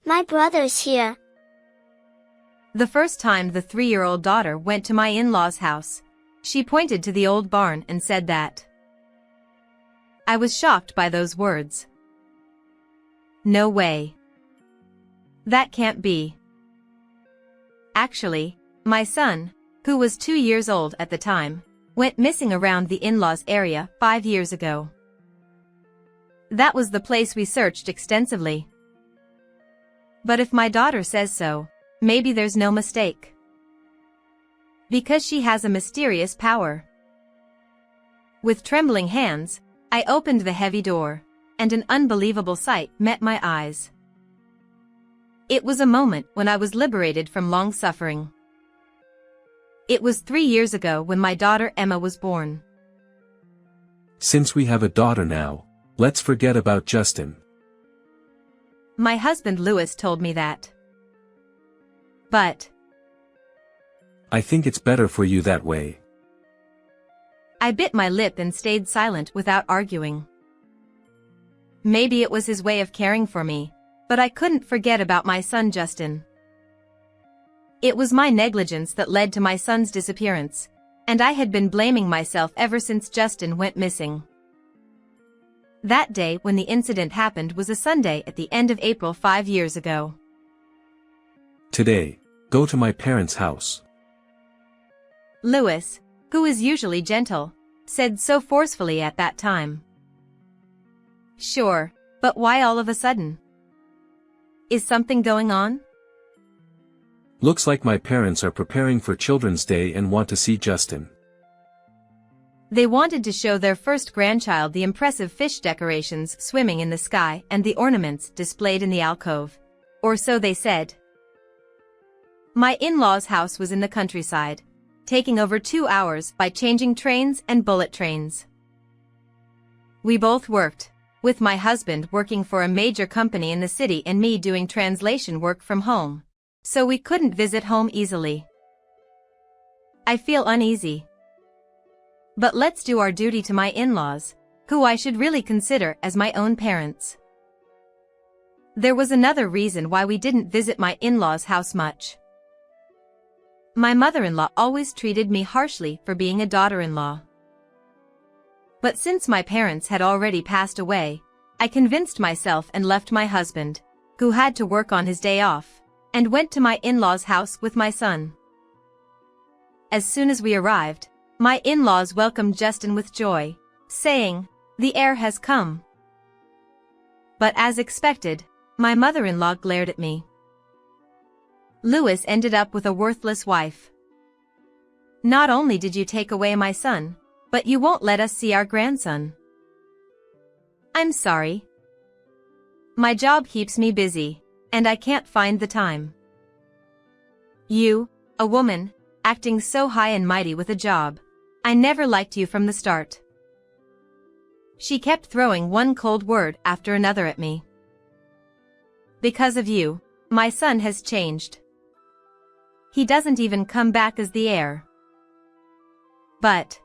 My brother's here. The first time the 3-year-old daughter went to my in-laws' house, she pointed to the old barn and said that. I was shocked by those words. No way. That can't be. Actually, my son, who was 2 years old at the time, went missing around the in-laws area 5 years ago. That was the place we searched extensively. But if my daughter says so, maybe there's no mistake. Because she has a mysterious power. With trembling hands, I opened the heavy door, and an unbelievable sight met my eyes. It was a moment when I was liberated from long suffering. It was 3 years ago when my daughter Emma was born. Since we have a daughter now, let's forget about Justin. My husband Louis told me that. But I think it's better for you that way. I bit my lip and stayed silent without arguing. Maybe it was his way of caring for me, but I couldn't forget about my son Justin. It was my negligence that led to my son's disappearance, and I had been blaming myself ever since Justin went missing. That day when the incident happened was a Sunday at the end of April 5 years ago. Today, go to my parents' house. Louis, who is usually gentle, said so forcefully at that time. Sure, but why all of a sudden? Is something going on? Looks like my parents are preparing for Children's Day and want to see Justin. They wanted to show their first grandchild the impressive fish decorations swimming in the sky and the ornaments displayed in the alcove. Or so they said. My in-laws' house was in the countryside, taking over 2 hours by changing trains and bullet trains. We both worked, with my husband working for a major company in the city and me doing translation work from home, so we couldn't visit home easily. I feel uneasy. But let's do our duty to my in-laws, who I should really consider as my own parents. There was another reason why we didn't visit my in-laws' house much. My mother-in-law always treated me harshly for being a daughter-in-law. But since my parents had already passed away, I convinced myself and left my husband, who had to work on his day off, and went to my in-laws' house with my son. As soon as we arrived, my in-laws welcomed Justin with joy, saying, "The heir has come." But as expected, my mother-in-law glared at me. Louis ended up with a worthless wife. Not only did you take away my son, but you won't let us see our grandson. I'm sorry. My job keeps me busy, and I can't find the time. You, a woman, acting so high and mighty with a job. I never liked you from the start. She kept throwing one cold word after another at me. Because of you, my son has changed. He doesn't even come back as the heir. But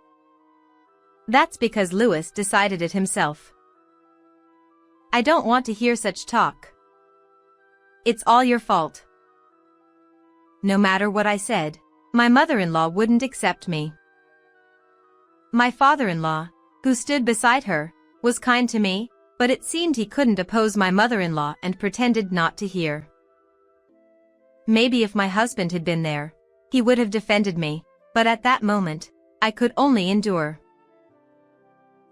that's because Louis decided it himself. I don't want to hear such talk. It's all your fault. No matter what I said, my mother-in-law wouldn't accept me. My father-in-law, who stood beside her, was kind to me, but it seemed he couldn't oppose my mother-in-law and pretended not to hear. Maybe if my husband had been there, he would have defended me, but at that moment, I could only endure.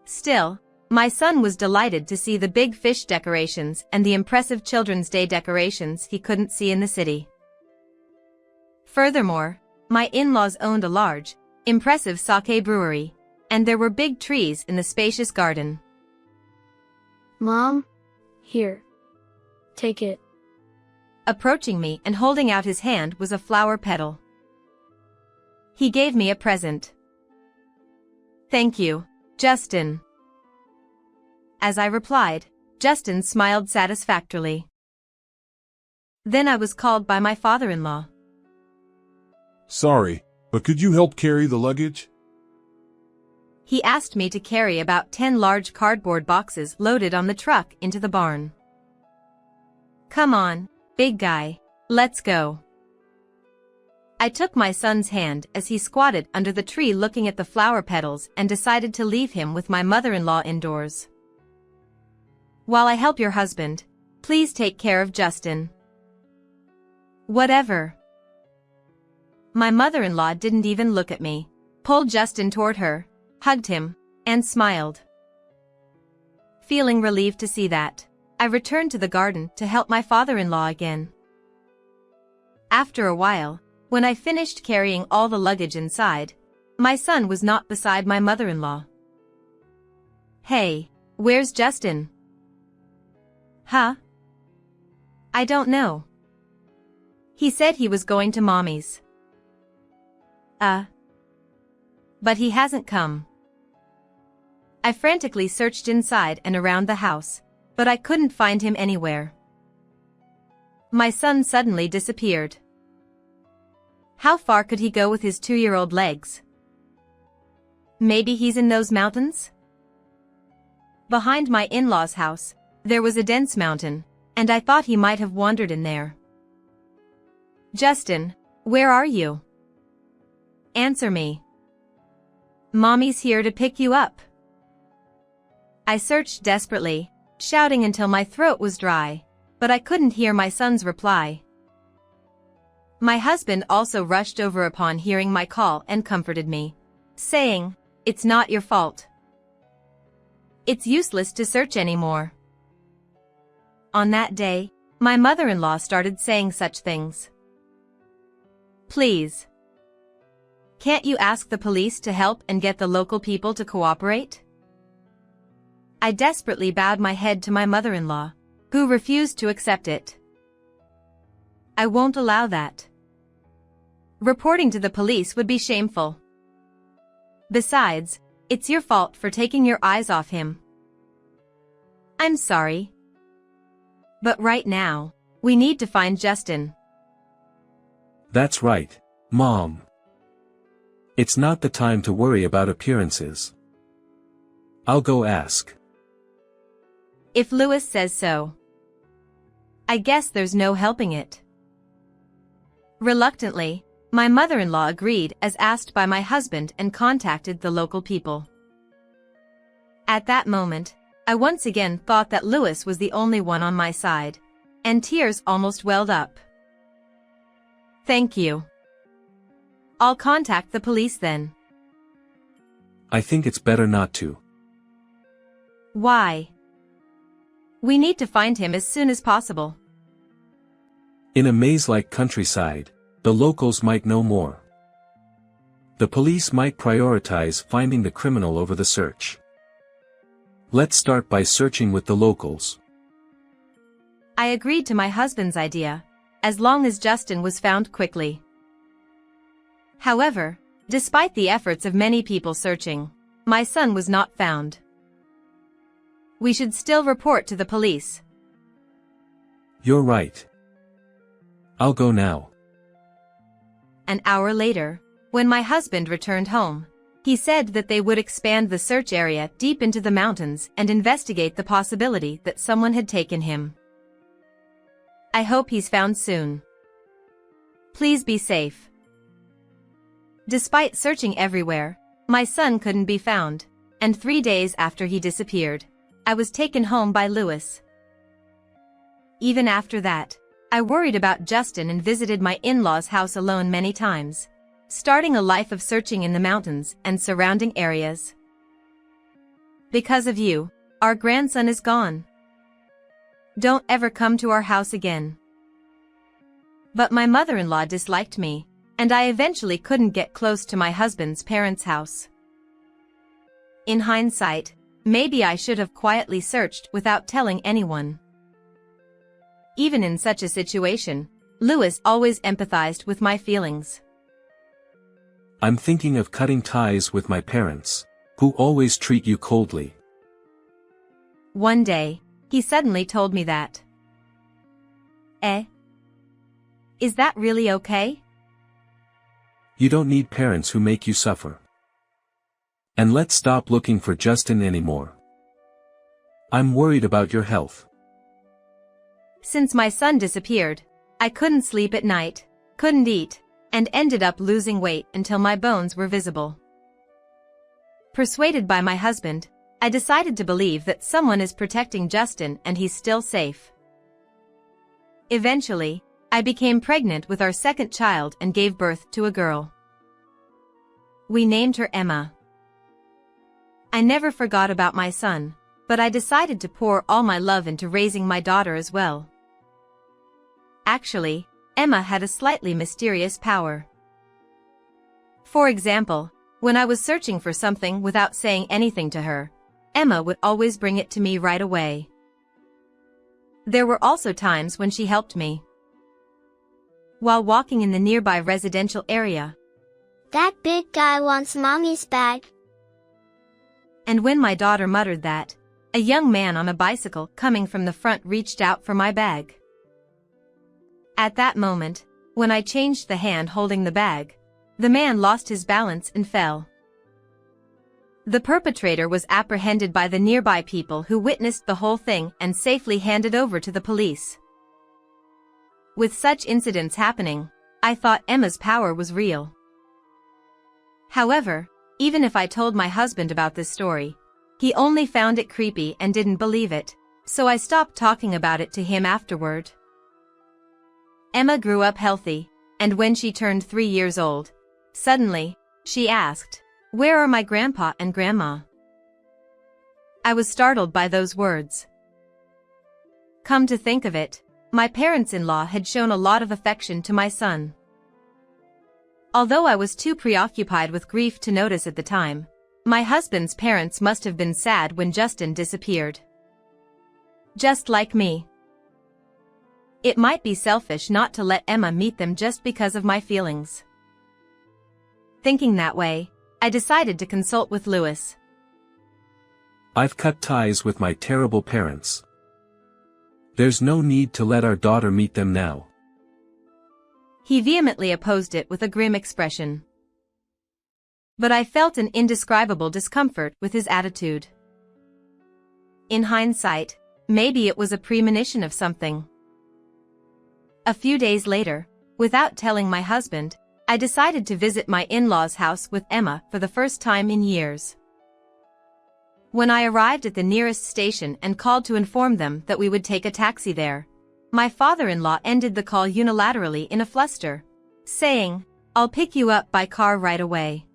Still, my son was delighted to see the big fish decorations and the impressive Children's Day decorations he couldn't see in the city. Furthermore, my in-laws owned a large, impressive sake brewery, and there were big trees in the spacious garden. Mom, here. Take it. Approaching me and holding out his hand was a flower petal. He gave me a present. Thank you, Justin. As I replied, Justin smiled satisfactorily. Then I was called by my father-in-law. Sorry, but could you help carry the luggage? He asked me to carry about 10 large cardboard boxes loaded on the truck into the barn. Come on, Big guy, let's go. I took my son's hand as he squatted under the tree looking at the flower petals and decided to leave him with my mother-in-law indoors. While I help your husband, please take care of Justin. Whatever. My mother-in-law didn't even look at me, pulled Justin toward her, hugged him, and smiled. Feeling relieved to see that, I returned to the garden to help my father-in-law again. After a while, when I finished carrying all the luggage inside, my son was not beside my mother-in-law. Hey, where's Justin? Huh? I don't know. He said he was going to mommy's. But he hasn't come. I frantically searched inside and around the house, but I couldn't find him anywhere. My son suddenly disappeared. How far could he go with his 2-year-old legs? Maybe he's in those mountains? Behind my in-laws' house, there was a dense mountain, and I thought he might have wandered in there. Justin, where are you? Answer me. Mommy's here to pick you up. I searched desperately, shouting until my throat was dry, but I couldn't hear my son's reply. My husband also rushed over upon hearing my call and comforted me, saying, "It's not your fault. It's useless to search anymore." On that day, my mother-in-law started saying such things. Please. Can't you ask the police to help and get the local people to cooperate? I desperately bowed my head to my mother-in-law, who refused to accept it. I won't allow that. Reporting to the police would be shameful. Besides, it's your fault for taking your eyes off him. I'm sorry. But right now, we need to find Justin. That's right, Mom. It's not the time to worry about appearances. I'll go ask. If Lewis says so. I guess there's no helping it. Reluctantly, my mother-in-law agreed as asked by my husband and contacted the local people. At that moment, I once again thought that Lewis was the only one on my side, and tears almost welled up. Thank you. I'll contact the police then. I think it's better not to. Why? We need to find him as soon as possible. In a maze-like countryside, the locals might know more. The police might prioritize finding the criminal over the search. Let's start by searching with the locals. I agreed to my husband's idea, as long as Justin was found quickly. However, despite the efforts of many people searching, my son was not found. We should still report to the police. You're right. I'll go now. An hour later, when my husband returned home, he said that they would expand the search area deep into the mountains and investigate the possibility that someone had taken him. I hope he's found soon. Please be safe. Despite searching everywhere, my son couldn't be found, and 3 days after he disappeared, I was taken home by Lewis. Even after that, I worried about Justin and visited my in-laws' house alone many times, starting a life of searching in the mountains and surrounding areas. Because of you, our grandson is gone. Don't ever come to our house again. But my mother-in-law disliked me, and I eventually couldn't get close to my husband's parents' house. In hindsight, maybe I should have quietly searched without telling anyone. Even in such a situation, Lewis always empathized with my feelings. I'm thinking of cutting ties with my parents, who always treat you coldly. One day, he suddenly told me that. Is that really okay? You don't need parents who make you suffer. And let's stop looking for Justin anymore. I'm worried about your health. Since my son disappeared, I couldn't sleep at night, couldn't eat, and ended up losing weight until my bones were visible. Persuaded by my husband, I decided to believe that someone is protecting Justin and he's still safe. Eventually, I became pregnant with our second child and gave birth to a girl. We named her Emma. I never forgot about my son, but I decided to pour all my love into raising my daughter as well. Actually, Emma had a slightly mysterious power. For example, when I was searching for something without saying anything to her, Emma would always bring it to me right away. There were also times when she helped me. While walking in the nearby residential area, That big guy wants mommy's bag. and when my daughter muttered that, a young man on a bicycle coming from the front reached out for my bag. At that moment, when I changed the hand holding the bag, the man lost his balance and fell. The perpetrator was apprehended by the nearby people who witnessed the whole thing and safely handed over to the police. With such incidents happening, I thought Emma's power was real. However, even if I told my husband about this story, he only found it creepy and didn't believe it, so I stopped talking about it to him afterward. Emma grew up healthy, and when she turned 3 years old, suddenly, she asked, "Where are my grandpa and grandma?" I was startled by those words. Come to think of it, my parents-in-law had shown a lot of affection to my son. Although I was too preoccupied with grief to notice at the time, my husband's parents must have been sad when Justin disappeared. Just like me. It might be selfish not to let Emma meet them just because of my feelings. Thinking that way, I decided to consult with Lewis. I've cut ties with my terrible parents. There's no need to let our daughter meet them now. He vehemently opposed it with a grim expression. But I felt an indescribable discomfort with his attitude. In hindsight, maybe it was a premonition of something. A few days later, without telling my husband, I decided to visit my in-laws' house with Emma for the first time in years. When I arrived at the nearest station and called to inform them that we would take a taxi there, my father-in-law ended the call unilaterally in a fluster, saying, "I'll pick you up by car right away."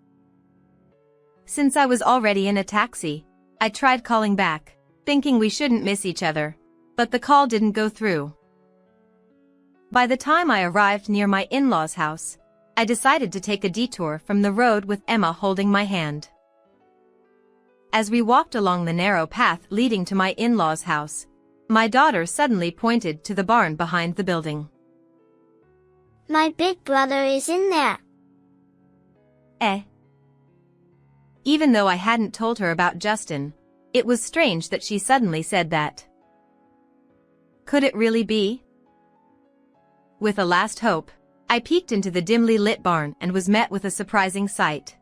Since I was already in a taxi, I tried calling back, thinking we shouldn't miss each other, but the call didn't go through. By the time I arrived near my in-laws' house, I decided to take a detour from the road with Emma holding my hand. As we walked along the narrow path leading to my in-laws' house, my daughter suddenly pointed to the barn behind the building. My big brother is in there. Eh? Even though I hadn't told her about Justin, it was strange that she suddenly said that. Could it really be? With a last hope, I peeked into the dimly lit barn and was met with a surprising sight.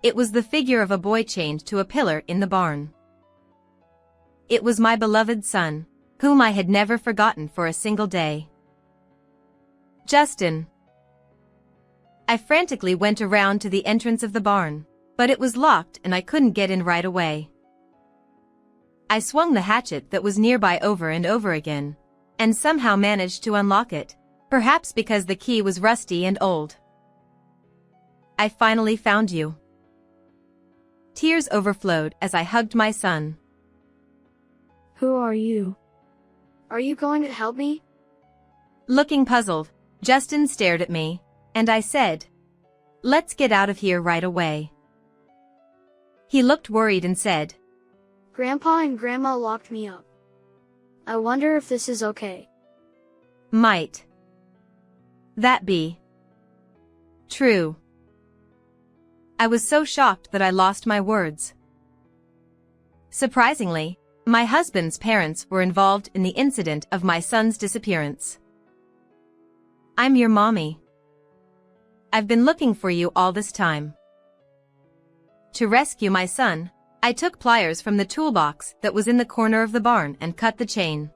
It was the figure of a boy chained to a pillar in the barn. It was my beloved son, whom I had never forgotten for a single day. Justin. I frantically went around to the entrance of the barn, but it was locked and I couldn't get in right away. I swung the hatchet that was nearby over and over again, and somehow managed to unlock it, perhaps because the key was rusty and old. I finally found you. Tears overflowed as I hugged my son. Who are you? Are you going to help me? Looking puzzled, Justin stared at me, and I said, "Let's get out of here right away." He looked worried and said, Grandpa and Grandma locked me up. I wonder if this is okay. "Might that be true?" I was so shocked that I lost my words. Surprisingly, my husband's parents were involved in the incident of my son's disappearance. "I'm your mommy. I've been looking for you all this time." To rescue my son, I took pliers from the toolbox that was in the corner of the barn and cut the chain.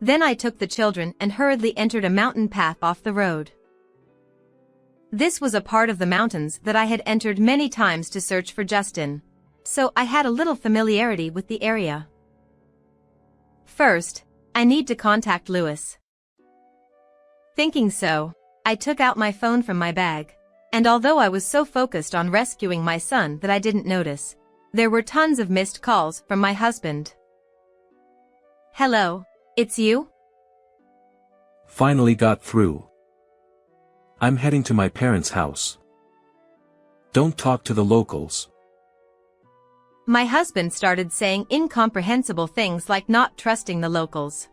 Then I took the children and hurriedly entered a mountain path off the road. This was a part of the mountains that I had entered many times to search for Justin, so I had a little familiarity with the area. First, I need to contact Lewis. Thinking so, I took out my phone from my bag, and although I was so focused on rescuing my son that I didn't notice, there were tons of missed calls from my husband. Hello, it's you? Finally got through. I'm heading to my parents' house. Don't talk to the locals. My husband started saying incomprehensible things like not trusting the locals.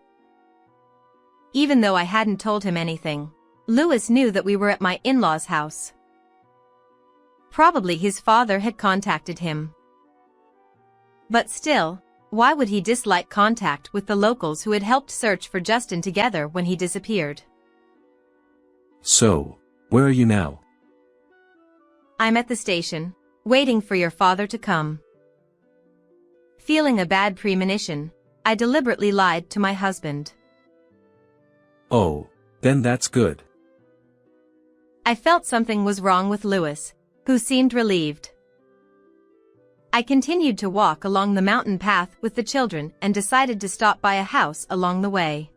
Even though I hadn't told him anything, Lewis knew that we were at my in-laws' house. Probably his father had contacted him. But still, why would he dislike contact with the locals who had helped search for Justin together when he disappeared? So, where are you now? I'm at the station, waiting for your father to come. Feeling a bad premonition, I deliberately lied to my husband. Oh, then that's good. I felt something was wrong with Lewis, who seemed relieved. I continued to walk along the mountain path with the children and decided to stop by a house along the way.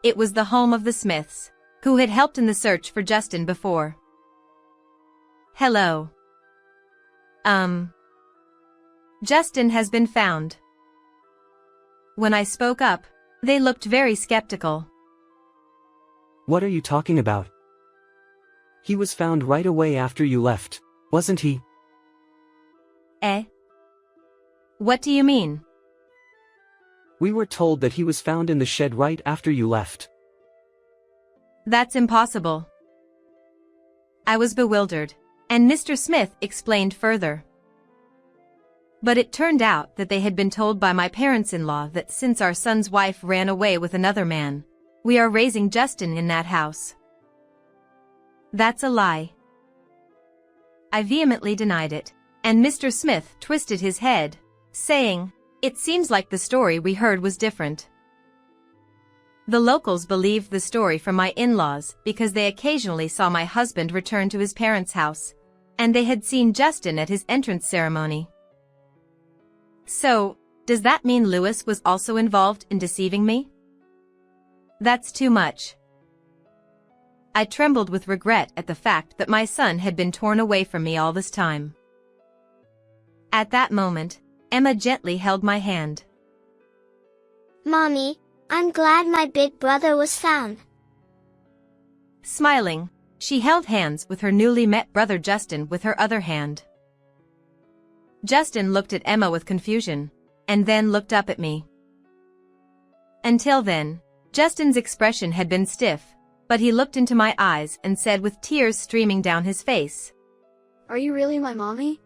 It was the home of the Smiths, who had helped in the search for Justin before. Hello. Justin has been found. When I spoke up, they looked very skeptical. What are you talking about? He was found right away after you left, wasn't he? Eh? What do you mean? We were told that he was found in the shed right after you left. That's impossible. I was bewildered, and Mr. Smith explained further. But it turned out that they had been told by my parents-in-law that since our son's wife ran away with another man, we are raising Justin in that house. That's a lie. I vehemently denied it, and Mr. Smith twisted his head, saying, "It seems like the story we heard was different." The locals believed the story from my in-laws because they occasionally saw my husband return to his parents' house, and they had seen Justin at his entrance ceremony. So, does that mean Lewis was also involved in deceiving me? That's too much. I trembled with regret at the fact that my son had been torn away from me all this time. At that moment, Emma gently held my hand. Mommy, I'm glad my big brother was found. Smiling, she held hands with her newly met brother Justin with her other hand. Justin looked at Emma with confusion, and then looked up at me. Until then, Justin's expression had been stiff, but he looked into my eyes and said with tears streaming down his face, Are you really my mommy?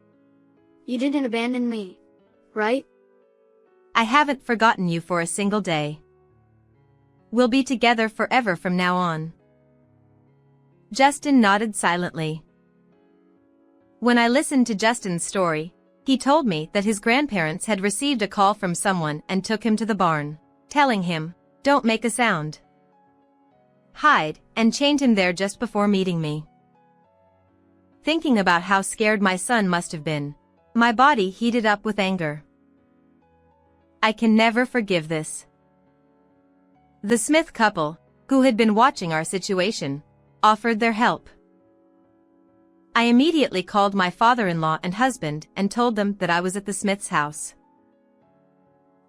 You didn't abandon me, right? I haven't forgotten you for a single day. We'll be together forever from now on. Justin nodded silently. When I listened to Justin's story, he told me that his grandparents had received a call from someone and took him to the barn, telling him, "Don't make a sound. Hide," and chained him there just before meeting me. Thinking about how scared my son must have been, my body heated up with anger. I can never forgive this. The Smith couple, who had been watching our situation, offered their help. I immediately called my father-in-law and husband and told them that I was at the Smith's house.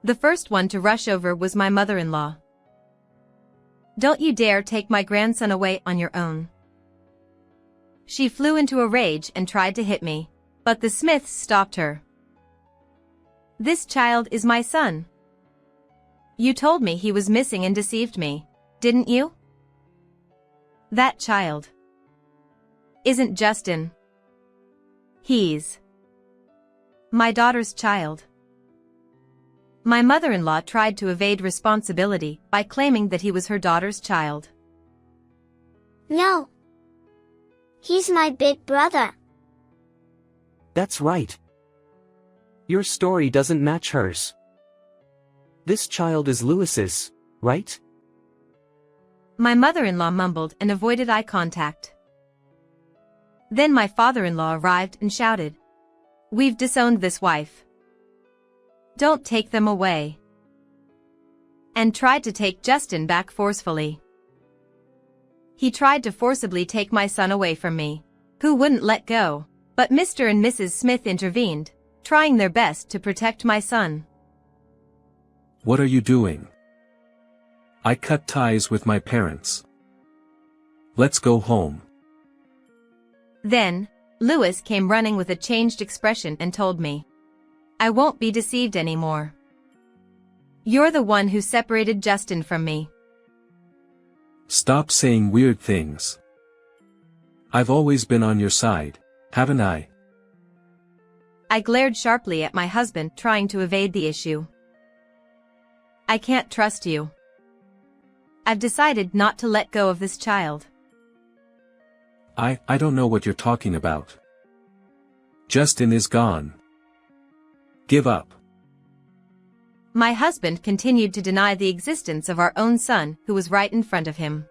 The first one to rush over was my mother-in-law. "Don't you dare take my grandson away on your own." She flew into a rage and tried to hit me, but the Smiths stopped her. "This child is my son. You told me he was missing and deceived me, didn't you? That child isn't Justin. He's my daughter's child." My mother-in-law tried to evade responsibility by claiming that he was her daughter's child. No. He's my big brother. That's right. Your story doesn't match hers. This child is Lewis's, right? My mother-in-law mumbled and avoided eye contact. Then my father-in-law arrived and shouted, "We've disowned this wife. Don't take them away." And tried to take Justin back forcefully. He tried to forcibly take my son away from me, who wouldn't let go, but Mr. and Mrs. Smith intervened, trying their best to protect my son. What are you doing? I cut ties with my parents. Let's go home. Then, Lewis came running with a changed expression and told me, "I won't be deceived anymore. You're the one who separated Justin from me." Stop saying weird things. I've always been on your side, haven't I? I glared sharply at my husband, trying to evade the issue. "I can't trust you. I've decided not to let go of this child." I don't know what you're talking about. Justin is gone. Give up. My husband continued to deny the existence of our own son, who was right in front of him.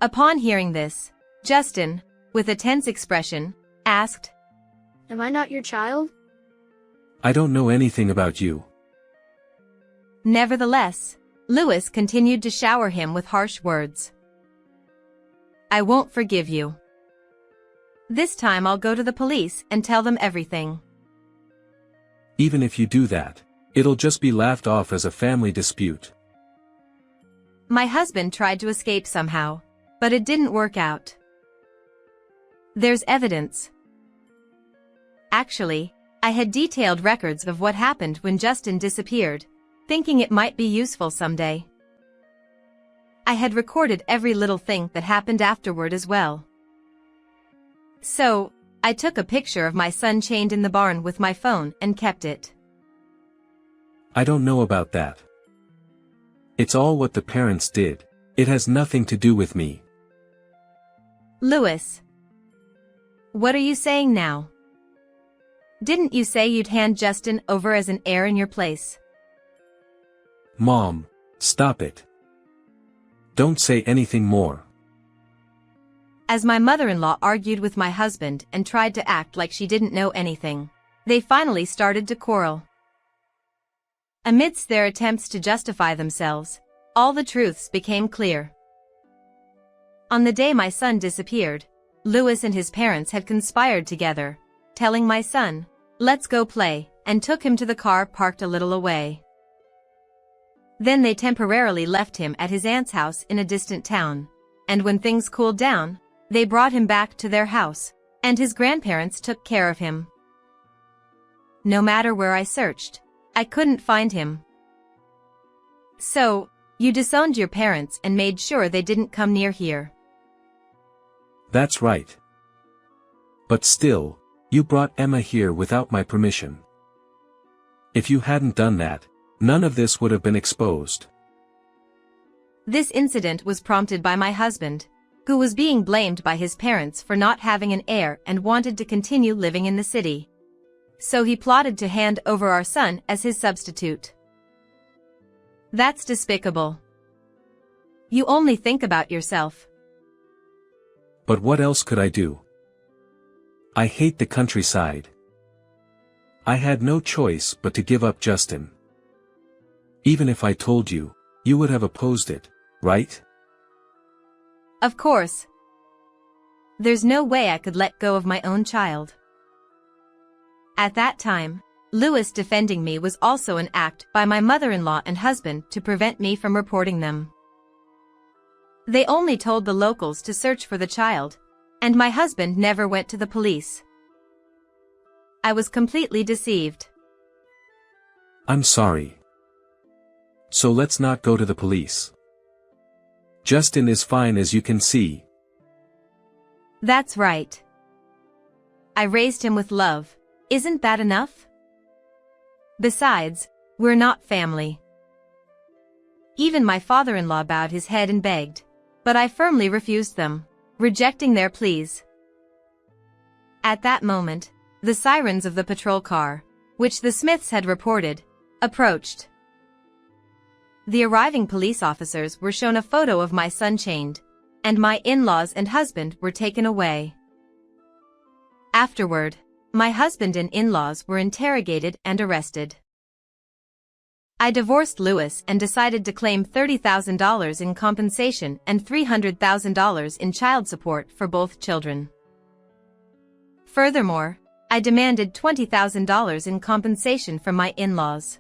Upon hearing this, Justin, with a tense expression, asked, Am I not your child? I don't know anything about you. Nevertheless, Lewis continued to shower him with harsh words. "I won't forgive you. This time I'll go to the police and tell them everything." Even if you do that, it'll just be laughed off as a family dispute. My husband tried to escape somehow, but it didn't work out. There's evidence. Actually, I had detailed records of what happened when Justin disappeared, thinking it might be useful someday. I had recorded every little thing that happened afterward as well. So, I took a picture of my son chained in the barn with my phone and kept it. I don't know about that. It's all what the parents did. It has nothing to do with me. Lewis. What are you saying now? Didn't you say you'd hand Justin over as an heir in your place? Mom, stop it. Don't say anything more. As my mother-in-law argued with my husband and tried to act like she didn't know anything, they finally started to quarrel. Amidst their attempts to justify themselves, all the truths became clear. On the day my son disappeared, Lewis and his parents had conspired together, telling my son, "Let's go play," and took him to the car parked a little away. Then they temporarily left him at his aunt's house in a distant town, and when things cooled down, they brought him back to their house, and his grandparents took care of him. No matter where I searched, I couldn't find him. So, you disowned your parents and made sure they didn't come near here. That's right. But still, you brought Emma here without my permission. If you hadn't done that, none of this would have been exposed. This incident was prompted by my husband, who was being blamed by his parents for not having an heir and wanted to continue living in the city. So he plotted to hand over our son as his substitute. That's despicable. You only think about yourself. But what else could I do? I hate the countryside. I had no choice but to give up Justin. Even if I told you, you would have opposed it, right? Of course. There's no way I could let go of my own child. At that time, Lewis defending me was also an act by my mother-in-law and husband to prevent me from reporting them. They only told the locals to search for the child, and my husband never went to the police. I was completely deceived. I'm sorry. So let's not go to the police. Justin is fine, as you can see. That's right. I raised him with love. Isn't that enough? Besides, we're not family. Even my father-in-law bowed his head and begged, but I firmly refused them, rejecting their pleas. At that moment, the sirens of the patrol car, which the Smiths had reported, approached. The arriving police officers were shown a photo of my son chained, and my in-laws and husband were taken away. Afterward, my husband and in-laws were interrogated and arrested. I divorced Louis and decided to claim $30,000 in compensation and $300,000 in child support for both children. Furthermore, I demanded $20,000 in compensation from my in-laws.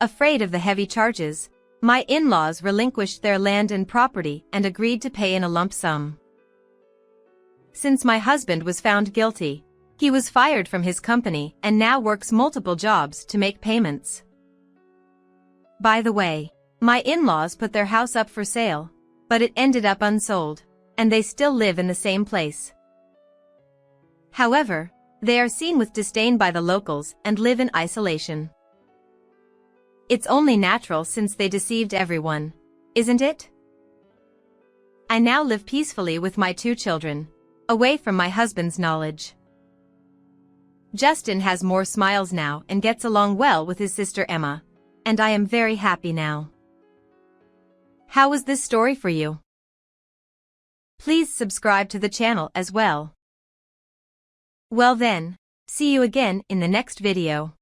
Afraid of the heavy charges, my in-laws relinquished their land and property and agreed to pay in a lump sum. Since my husband was found guilty, he was fired from his company and now works multiple jobs to make payments. By the way, my in-laws put their house up for sale, but it ended up unsold, and they still live in the same place. However, they are seen with disdain by the locals and live in isolation. It's only natural since they deceived everyone, isn't it? I now live peacefully with my 2 children, away from my husband's knowledge. Justin has more smiles now and gets along well with his sister Emma, and I am very happy now. How was this story for you? Please subscribe to the channel as well. Well then, see you again in the next video.